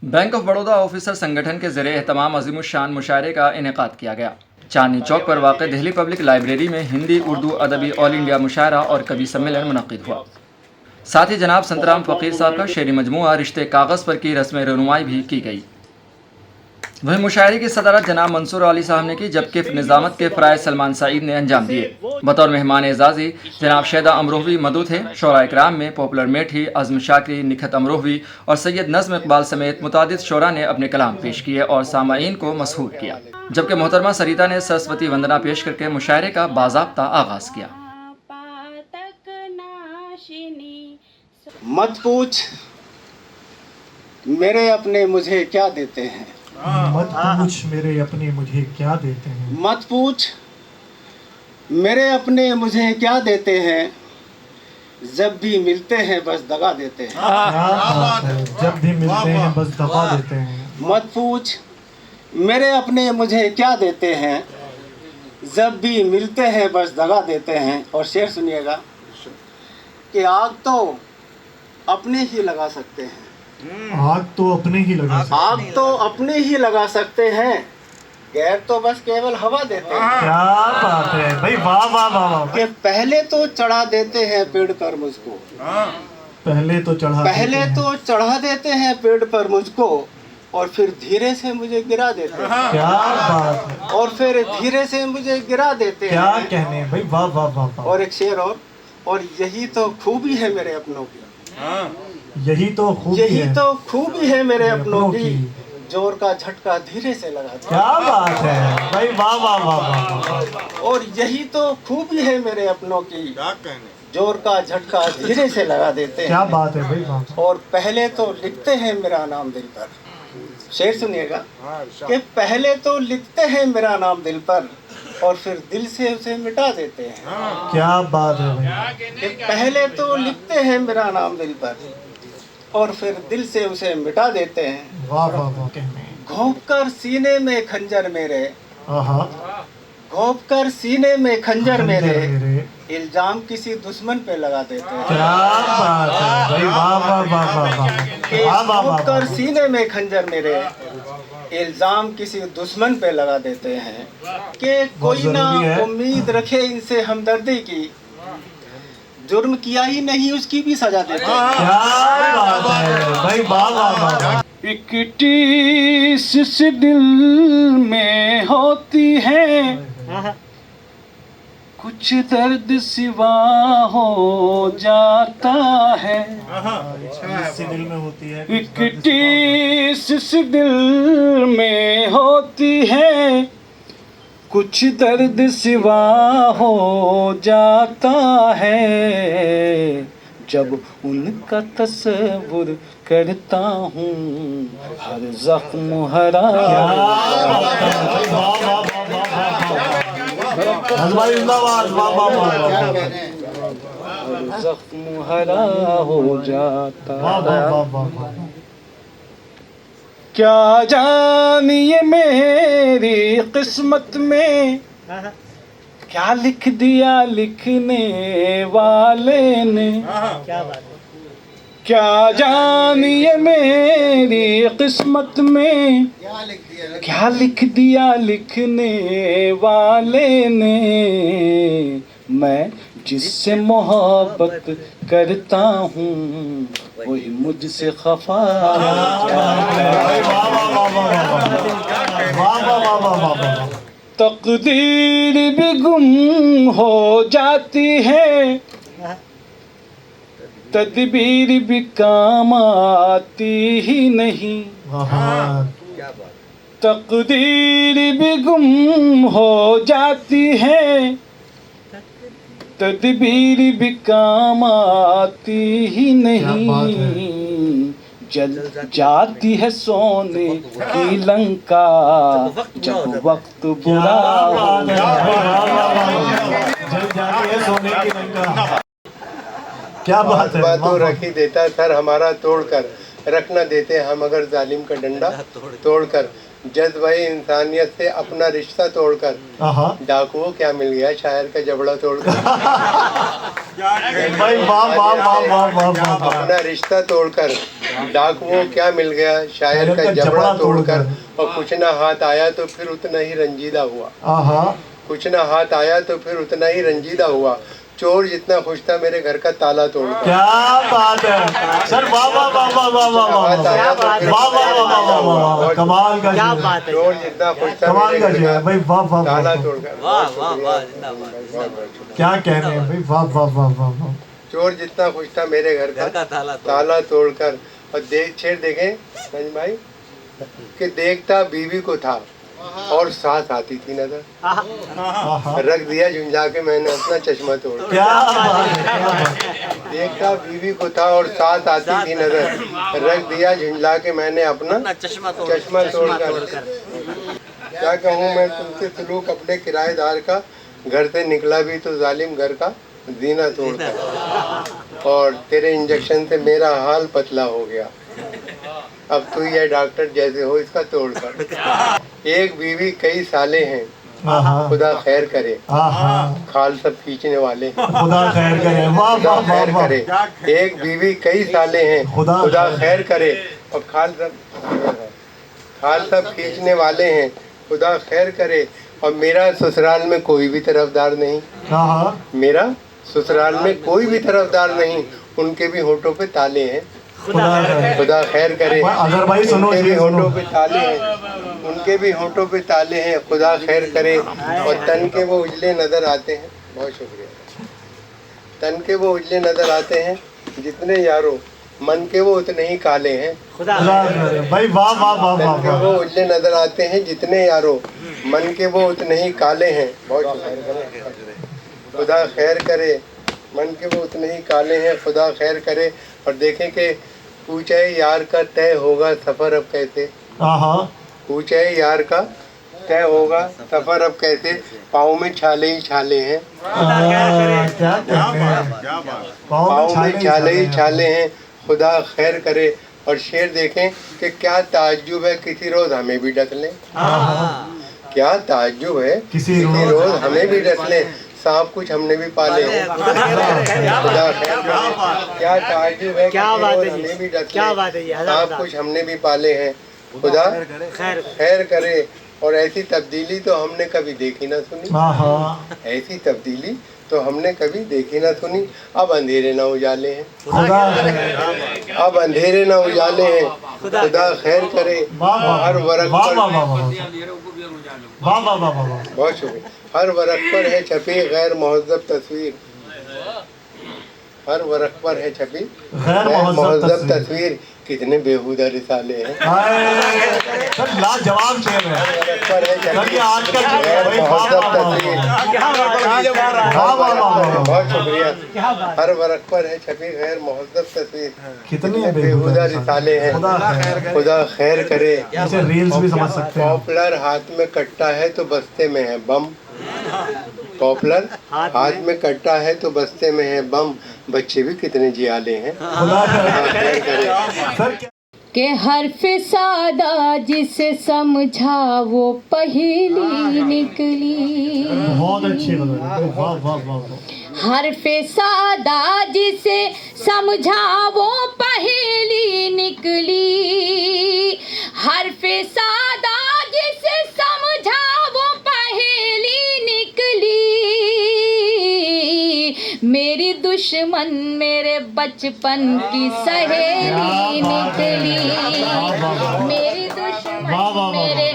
Bank of Baroda officer संगठन के ज़रिए एहतमाम अज़ीमुश्शान मुशायरे का इनेकाद किया गया। चांदनी चौक पर वाक़ दिल्ली पब्लिक लाइब्रेरी में हिंदी उर्दू अदबी ऑल इंडिया मुशायरा और कवि सम्मेलन मुनक़्क़िद हुआ। साथ ही जनाब संतराम फ़कीर साहब का शेरी मजमूआ रिश्ते कागज़ पर की रस्म रनुमाई भी की गई। वहीं मुशायरे की सदारत जनाब मंसूर अली साहब ने की, जबकि निज़ामत के फ़राइज़ सलमान सईद ने अंजाम दिए। बतौर मेहमान एजाज़ी जनाब शैदा अमरोहवी मदू थे। शोरा इकराम में पॉपुलर मेठी, अज़म शाकरी, निखत अमरोहवी और सैयद नज़्म इकबाल समेत मुतादिद शोरा ने अपने कलाम पेश किए और सामाईन को मसहूर किया, जबकि मोहतरमा सरिता ने सरस्वती वंदना पेश करके मुशायरे का बाज़ाब्ता आगाज़ किया। मत पूछ मेरे अपने मुझे क्या देते हैं, मत पूछ मेरे अपने मुझे क्या देते हैं, मत पूछ मेरे अपने मुझे क्या देते हैं, जब भी मिलते हैं बस दगा देते हैं। क्या बात है, जब भी मिलते हैं बस दगा देते हैं। मत पूछ मेरे अपने मुझे क्या देते हैं, जब भी मिलते हैं बस दगा देते हैं। और शेर सुनिएगा कि आग तो अपने ही लगा सकते हैं, आग तो अपने ही लगा सकते हैं, आग तो अपने ही लगा सकते हैं, गैर तो बस केवल हवा देते हैं। क्या बात है भाई, वाह वाह वाह वाह। कि पहले तो चढ़ा देते हैं पेड़ पर मुझको, पहले तो चढ़ा देते हैं पेड़ पर मुझको, और फिर धीरे से मुझे गिरा देते हैं। क्या बात है, और फिर धीरे से मुझे गिरा देते हैं। क्या कहने भाई, वाह वाह वाह वाह। और एक शेर और यही तो खूबी है मेरे अपनों की, यही तो खूबी यही है, तो खूबी है मेरे अपनों की, जोर का झटका धीरे से लगा दे। क्या बात है भाई, वाह वाह वाह वाह। और यही तो खूबी है मेरे अपनों की, जोर का झटका धीरे से लगा देते हैं। क्या बात है भाई, वाह। और पहले तो लिखते हैं मेरा नाम दिल पर। शेर सुनिएगा कि पहले तो लिखते हैं मेरा नाम दिल पर, और फिर दिल से उसे मिटा देते हैं। क्या बात है भाई, कि पहले तो लिखते हैं मेरा नाम दिल पर, और फिर दिल से उसे मिटा देते हैं। वाह वाह वाह कहने। घोंप कर सीने में खंजर मेरे, आहा, घोंप कर सीने में खंजर मेरे, मेरे। इल्जाम किसी दुश्मन पे लगा देते हैं। क्या बात है भाई, वाह वाह वाह वाह वाह। कि वाह वाह घोंप वाह कर वाह। सीने में खंजर मेरे, इल्जाम किसी दुश्मन पे लगा देते हैं। कि कोई ना जरूरी है। उम्मीद रखे इनसे हमदर्दी की, जुर्म किया ही नहीं उसकी भी सजा देते हैं। क्या बात है भाई, वाह वाह वाह। एक टीस दिल में होती है, कुछ दर्द सिवा हो जाता है। इसी दिल में होती है, एक टीस दिल में होती है, कुछ दर्द सिवा हो जाता है। जब उनका तस्वुर करता हूँ, हर जख्म हरा जख्म हरा हो जाता है। क्या जानिए मेरी किस्मत में, क्या लिख दिया लिखने वाले ने। क्या जानिए मेरी किस्मत में, क्या लिख दिया लिखने वाले ने। मैं जिससे मोहब्बत करता हूँ, वही मुझसे खफा। तकदीर भी गुम हो जाती है, तदबीर भी काम आती ही नहीं। तकदीर भी गुम हो जाती है, तदबीर भी काम आती ही नहीं। जल जाती है सोने की लंका, जब वक्त बुरा हो। जल जाती है सोने की लंका। क्या बात है, तो रख ही देता सर हमारा तोड़कर, रख न देते हम अगर जालिम का डंडा तोड़कर। जज्बे इंसानियत से अपना रिश्ता तोड़कर डाकुओं क्या मिल गया शायर का जबड़ा तोड़कर। भाई वाह वाह वाह वाह वाह वाह। अपना रिश्ता तोड़कर डाकुओं क्या मिल गया शायर का जबड़ा तोड़कर। और कुछ ना हाथ आया तो फिर उतना ही रंजीदा हुआ। कुछ ना हाथ आया तो फिर उतना ही रंजीदा हुआ। चोर जितना खुश था मेरे घर का ताला तोड़कर। क्या बात है सर, वाह वाह वाह वाह वाह वाह वाह वाह वाह वाह वाह, कमाल का क्या बात है, चोर जितना खुश था कमाल का जी है भाई, वाह वाह ताला वाह, तोड़कर। वाह वाह वाह, जिंदाबाद। क्या कहने हैं भाई, वाह वाह वाह वाह वाह। चोर जितना खुश था मेरे घर का ताला तोड़कर। और शेर देखें संजय भाई कि देखता बीवी को था और साथ आती थी नजर। रख दिया झुंझा के मैंने अपना चश्मा तोड़। क्या बात है। देखता बीवी को था और साथ आती थी नजर। रख दिया झुंझला के मैंने अपना चश्मा तोड़कर। क्या कहूँ मैं तुमसे सलूक अपने किराएदार का। घर से निकला भी तो जालिम घर का जीना तोड़कर। और तेरे इंजेक्शन से मेरा हाल पतला हो गया। अब तू ये डॉक्टर जैसे हो इसका तोड़कर। एक बीवी कई साले हैं खुदा खैर करे। खाल सब खींचने वाले खुदा खैर करे, वाह वाह वाह वाह। करे। एक बीवी कई साले हैं खुदा खैर करे। और खाल सब खींचने वाले हैं खुदा खैर करे। और मेरा ससुराल में कोई भी तरफदार नहीं। मेरा ससुराल में कोई भी तरफदार नहीं। उनके भी होठों पे ताले हैं खुदा खैर करे। अगर भाई सुनो, उनके भी होठों पे ताले हैं। उनके भी होठों पे ताले हैं खुदा खैर करे। और तन के वो उजले नजर आते हैं। बहुत शुक्रिया। तन के वो उजले नजर आते हैं जितने यारों मन के वो उतने ही काले हैं भाई, वाह वाह वाह वाह। तन के वो उजले नजर आते हैं जितने यारों मन के वो उतने ही काले हैं। बहुत खुदा खैर करे। मन के वो उतने ही काले हैं खुदा खैर करे। और देखें कि पूछे यार का तय होगा सफर अब कैसे। पूछे यार का तय होगा सफर अब कैसे। पाँव में छाले ही छाले हैं। पाँव में छाले ही छाले हैं खुदा खैर करे। और शेर देखें कि क्या ताज्जुब है किसी रोज हमें भी डस लें। क्या ताज्जुब है किसी रोज हमें भी डस लें। सांप कुछ हमने भी पाले हैं खुदा खैर। क्या ताज्जुब है हमें भी डस लें। सांप कुछ हमने भी पाले हैं खुदा खैर करे। और ऐसी तब्दीली तो हमने कभी देखी ना सुनी। ऐसी तब्दीली तो हमने कभी देखी ना सुनी। अब अंधेरे ना उजाले हैं। अब अंधेरे ना उजाले हैं खुदा खैर करे। हर वर्ग बहुत शुक्रिया। हर वर्ग पर है छपी गैर महज़्ज़ब तस्वीर। हर वर्ग पर है छपी गैर महज़्ज़ब तस्वीर। कितने बेहुदा रिसाले हैं। लाजवाब शेर है बहुत शुक्रिया। हर वर्ग पर है छपी गैर महज़्ज़ब तस्वीर। कितने बेहुदा रिसाले हैं खुदा खैर करे। रील्स भी समझ सकते हैं। पॉपुलर हाथ में कट्टा है तो बस्ते में है बम। पॉपुलर हाथ में कट्टा है तो बस्ते में है बम। बच्चे भी कितने जियाले हैं के हर्फ सादा जिसे समझा वो पहेली निकली। बहुत अच्छी वाह वाह वाह। हर्फ सादा जिसे समझा वो पहेली निकली। हर्फ सादा जिसे समझा वो पहेली निकली। मेरी दुश्मन मेरे बचपन की सहेली निकली। मेरी दुश्मन मेरे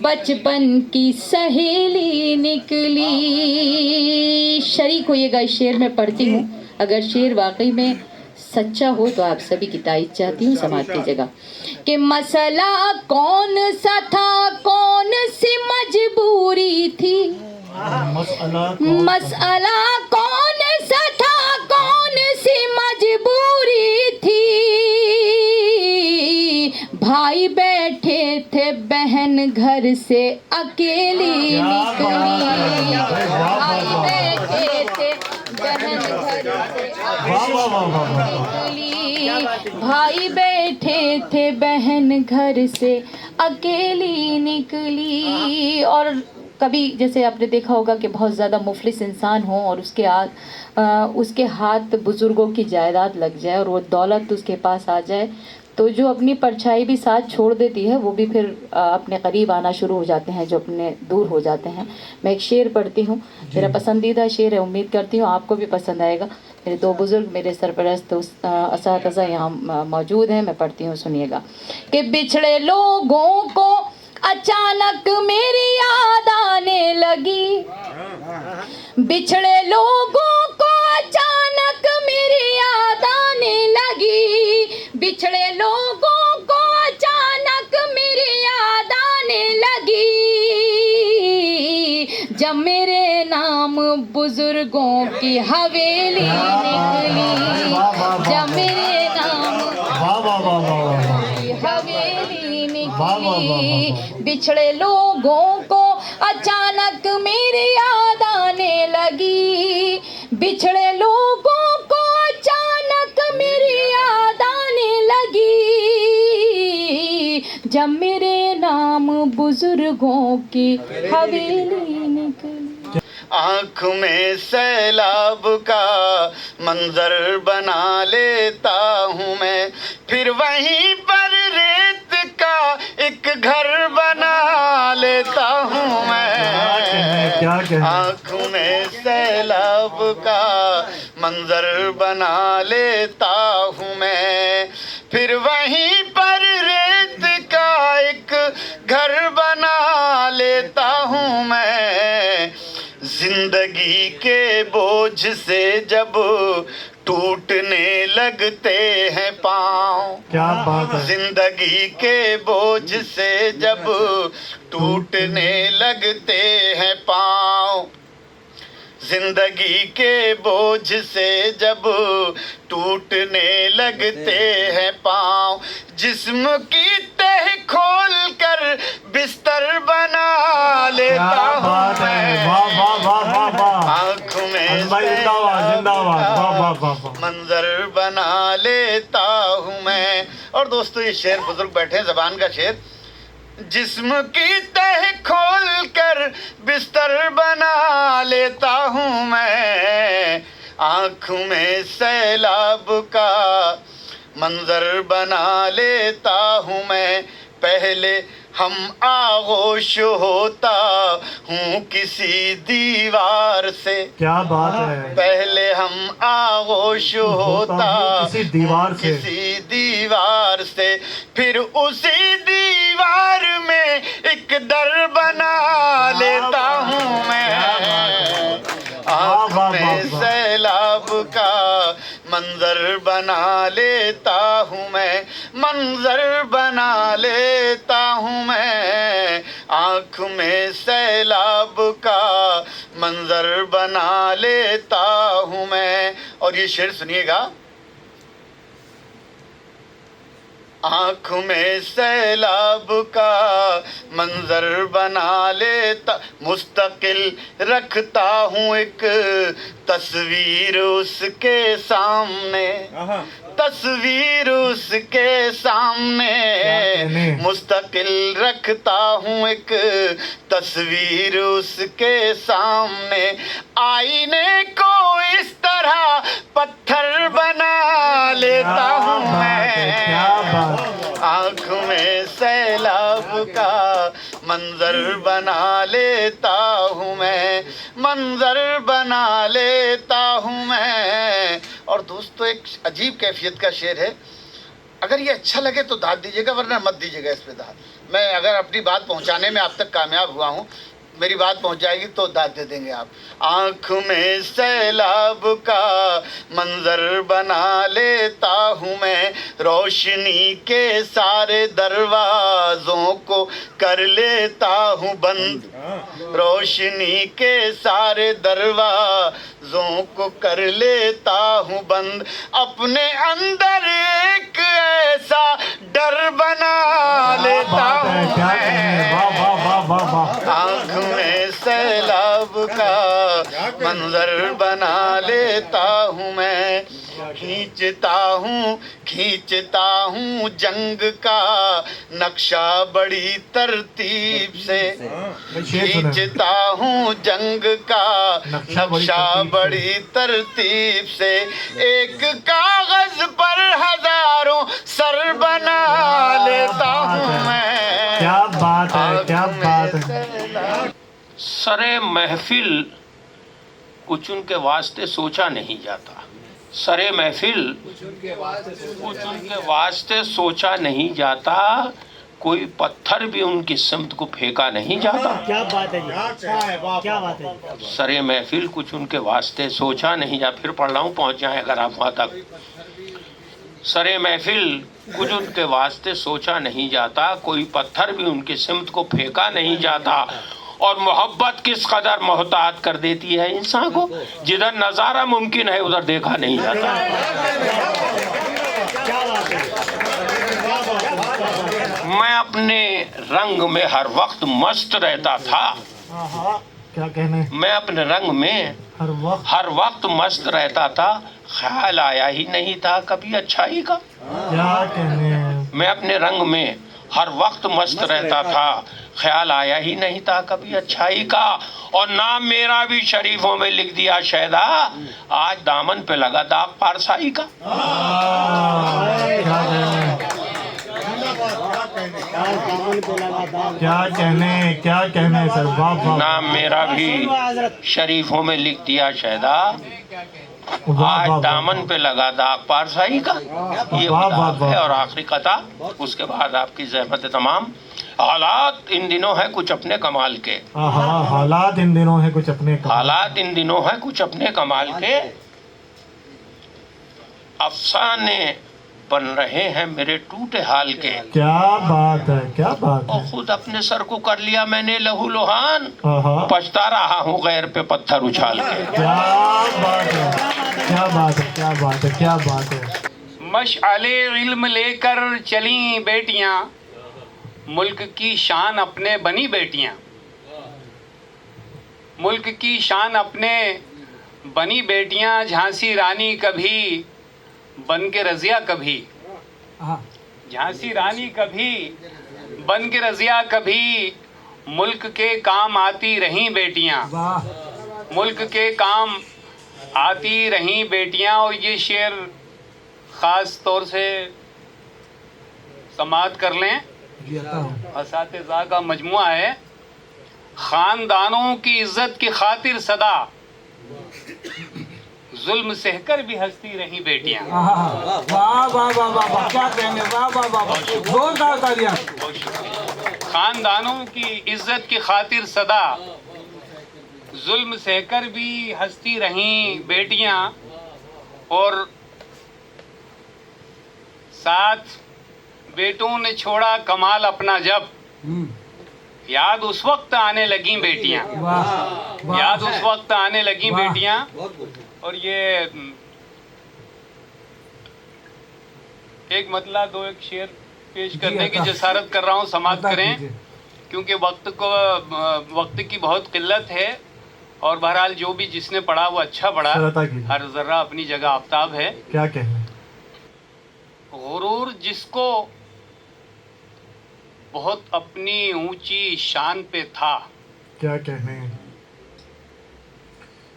बचपन की सहेली निकली। शरीक होइएगा इस शेर में पढ़ती हूँ। अगर शेर वाकई में सच्चा हो तो आप सभी की तारीफ चाहती हूँ समाज की जगह। कि मसला कौन सा था कौन सी मजबूरी थी। मसला कौन सा था कौन सी मजबूरी थी। भाई बैठे थे बहन घर से अकेली निकली। भाई बैठे थे बहन घर से निकली। भाई बैठे थे बहन घर से अकेली निकली। और कभी जैसे आपने देखा होगा कि बहुत ज़्यादा मुफलिस इंसान हो और उसके हाथ बुज़ुर्गों की जायदाद लग जाए और वो दौलत उसके पास आ जाए, तो जो अपनी परछाई भी साथ छोड़ देती है वो भी फिर अपने करीब आना शुरू हो जाते हैं, जो अपने दूर हो जाते हैं। मैं एक शेर पढ़ती हूँ, मेरा पसंदीदा शेर है, उम्मीद करती हूँ आपको भी पसंद आएगा। मेरे दो बुज़ुर्ग, मेरे सरपरस्त असातिज़ा यहाँ मौजूद हैं, मैं पढ़ती हूँ, सुनिएगा। कि बिछड़े लोगों को अचानक मेरी याद आने लगी, बिछड़े लोगों को अचानक मेरी याद आने लगी, बिछड़े लोगों को अचानक मेरी याद आने लगी। जब मेरे नाम बुजुर्गों की हवेली निकली, जब मेरे नाम की हवेली निकली, बिछड़े लोगों को अचानक मेरी याद आने लगी, बिछड़े लोगों को अचानक मेरी याद आने लगी। जब मेरे नाम बुजुर्गों की हवेली निकली। आँख में सैलाब का मंजर बना लेता हूँ मैं, फिर वहीं पर रेत का एक घर बना लेता हूँ मैं। आँख में सैलाब का मंजर बना लेता हूँ मैं, फिर वहीं पर रेत का एक घर बना लेता हूँ मैं। जिंदगी के बोझ से जब टूटने लगते हैं पाँव, क्या बात है। जिंदगी के बोझ से जब टूटने लगते हैं पाँव, जिंदगी के बोझ से जब टूटने लगते हैं पाँव, जिस्म की तह खोल कर बिस्तर बना लेता हूँ मैं। आँख में मंजर बना लेता हूँ मैं। और दोस्तों, ये शेर बुजुर्ग बैठे हैं, ज़बान का शेर। जिस्म की तह खोल कर बिस्तर बना लेता हूँ मैं, आँख में सैलाब का मंजर बना लेता हूँ मैं। पहले हम आगोश होता हूँ किसी दीवार से, क्या बात है। पहले हम आगोश होता किसी दीवार से, किसी दीवार से, फिर उसी दीवार में एक दर बना लेता हूँ मैं। आँख में सैलाब का मंजर बना लेता हूँ मैं, मंजर बना लेता हूँ मैं। आँख में सैलाब का मंजर बना लेता हूँ मैं। और ये शेर सुनिएगा। आँख में सैलाब का मंजर बना लेता, मुस्तकिल रखता हूँ एक तस्वीर उसके सामने, तस्वीर उसके सामने, मुस्तकिल रखता हूँ एक तस्वीर उसके सामने। आईने को इस तरह पत्थर बना लेता हूँ मैं। आँख में सैलाब का मंजर बना लेता हूँ मैं, मंजर बना लेता हूँ मैं। और दोस्तों, एक अजीब कैफियत का शेर है। अगर ये अच्छा लगे तो दाद दीजिएगा, वरना मत दीजिएगा इस पे दाद। मैं अगर अपनी बात पहुंचाने में आप तक कामयाब हुआ हूं, मेरी बात पहुंच जाएगी तो दाद दे देंगे आप। आँख में सैलाब का मंजर बना लेता हूँ मैं, रोशनी के सारे दरवाज़ों को कर लेता हूँ बंद, रोशनी के सारे दरवाज़ों को कर लेता हूँ बंद। अपने अंदर एक ऐसा डर बना लेता हूँ मैं। आँख में सैलाब का मंजर बना लेता हूँ मैं, खींचता हूँ जंग का नक्शा बड़ी तरतीब से, खींचता हूँ जंग का नक्शा बड़ी तरतीब से, एक कागज पर हजारों सर बना लेता हूँ मैं। क्या बात है, क्या बात है। सरे महफिल कुछ उनके वास्ते सोचा नहीं जाता, सरे महफिल कुछ उनके वास्ते सोचा नहीं जाता, कोई पत्थर भी उनकी सिमत को फेंका नहीं जाता। क्या बात है जी, क्या बात है। सरे महफिल कुछ उनके वास्ते सोचा नहीं जा, फिर पढ़ रहा हूँ, पहुँच जाए अगर आप वहाँ तक। सरे महफिल कुछ उनके वास्ते सोचा नहीं जाता, कोई पत्थर भी उनकी सिमत को फेंका नहीं जाता। और मोहब्बत किस कदर मोहतात कर देती है इंसान को, जिधर नज़ारा मुमकिन है उधर देखा नहीं जाता। मैं अपने रंग में हर वक्त मस्त रहता था। क्या कहने, मैं अपने रंग में हर वक्त मस्त रहता था, ख्याल आया ही नहीं था कभी अच्छाई का। क्या कहने, मैं अपने रंग में हर वक्त मस्त रहता था, ख्याल आया ही नहीं था कभी अच्छाई का। और नाम मेरा भी शरीफों में लिख दिया शैदा, आज दामन पे लगा दाग पारसाई का। क्या कहने सर, वाह। नाम मेरा भी शरीफों में लिख दिया शैदा, आज दामन पे लगा दाग पारसाई का। ये दाग है। और आखिरी कथा, उसके बाद आपकी ज़हमत तमाम। हालात इन दिनों है कुछ अपने कमाल के, हालात इन दिनों है कुछ अपने कमाल, हालात इन दिनों है कुछ अपने कमाल के, अफसाने बन रहे हैं मेरे टूटे हाल के। क्या बात है, क्या बात है। और खुद अपने सर को कर लिया मैंने लहू लुहान, पछता रहा हूँ गैर पे पत्थर उछाल के। क्या बात है, क्या बात है, क्या बात है, क्या बात है। मशअले इल्म लेकर चली बेटियां, मुल्क की शान अपने बनी बेटियां, मुल्क की शान अपने बनी बेटियां, झांसी रानी कभी बन के रजिया कभी, झांसी रानी कभी बन के रजिया कभी, मुल्क के काम आती रहीं बेटियां, मुल्क के काम आती रहीं बेटियां। और ये शेर ख़ास तौर से समाअत कर लें, असातिज़ा का मजमुआ है। ख़ानदानों की इज़्ज़त की खातिर सदा जुल्म सहकर भी हंसती रही बेटियां। वाह वाह वाह वाह, क्या कहने, वाह वाह वाह, जोरदार तालियां। खानदानों की इज्जत की खातिर सदा जुल्म सहकर भी हंसती रही बेटियां, और साथ बेटों ने छोड़ा कमाल अपना जब, याद उस वक्त आने लगी बेटियां, याद उस वक्त आने लगी बेटियां। और ये एक मतला दो एक शेर पेश करने की जसारत कर रहा हूँ, समाप्त करें, क्योंकि वक्त की बहुत किल्लत है। और बहरहाल जो भी जिसने पढ़ा वो अच्छा पढ़ा, हर जर्रा अपनी जगह आफ्ताब है। क्या कहने, गुरूर जिसको बहुत अपनी ऊंची शान पे था, क्या कहने,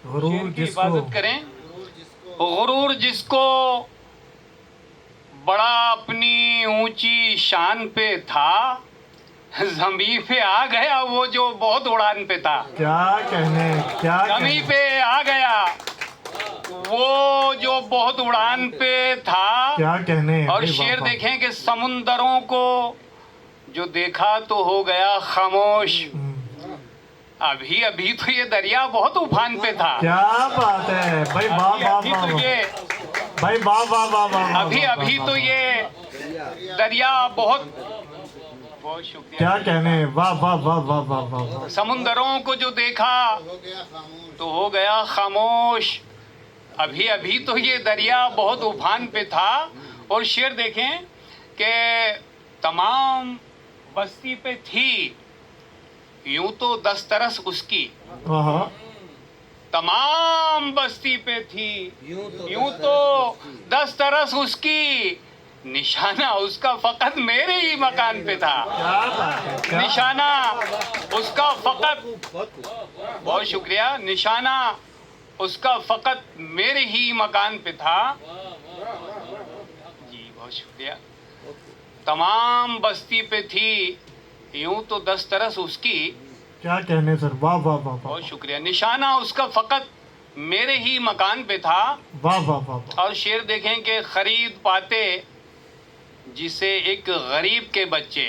गुरूर की हिफाजत करें। गुरूर जिसको बड़ा अपनी ऊंची शान पे था, ज़मीं पे आ गया वो जो बहुत उड़ान पे था। क्या कहने, क्या ज़मीं पे आ गया वो जो बहुत उड़ान पे था। क्या कहने। और शेर देखें कि समुंदरों को जो देखा तो हो गया खामोश, अभी अभी तो ये दरिया बहुत उफान पे था। क्या बात है भाई, वाह वाह वाह भाई, वाह वाह वाह वाह। अभी तो ये दरिया बहुत शुक्रिया। क्या कहने, वाह वाह वाह वाह वाह वाह। समुंदरों को जो देखा तो हो गया खामोश, अभी अभी तो ये दरिया बहुत उफान पे था। और शेर देखें कि तमाम बस्ती पे थी यूं तो दस्तरस उसकी, तमाम बस्ती पे थी, यूं तो दस्तरस उसकी, निशाना उसका फकत मेरे ही मकान पे था। निशाना उसका फकत, बहुत शुक्रिया, निशाना उसका फकत मेरे ही मकान पे था। जी बहुत शुक्रिया। तमाम बस्ती पे थी, यूं तो दस्तरस उसकी, क्या कहने सर, वाह वाह वाह वाह, बहुत शुक्रिया, निशाना उसका फकत मेरे ही मकान पे था। वाह वाह वाह वाह। और शेर देखें कि खरीद पाते जिसे एक गरीब के बच्चे,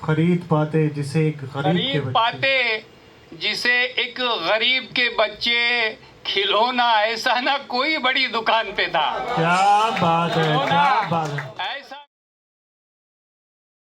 खरीद पाते जिसे एक गरीब के खरीद बच्चे, पाते जिसे एक गरीब के बच्चे, खिलौना ऐसा ना कोई बड़ी दुकान पे था। क्या बात है, क्या बात है।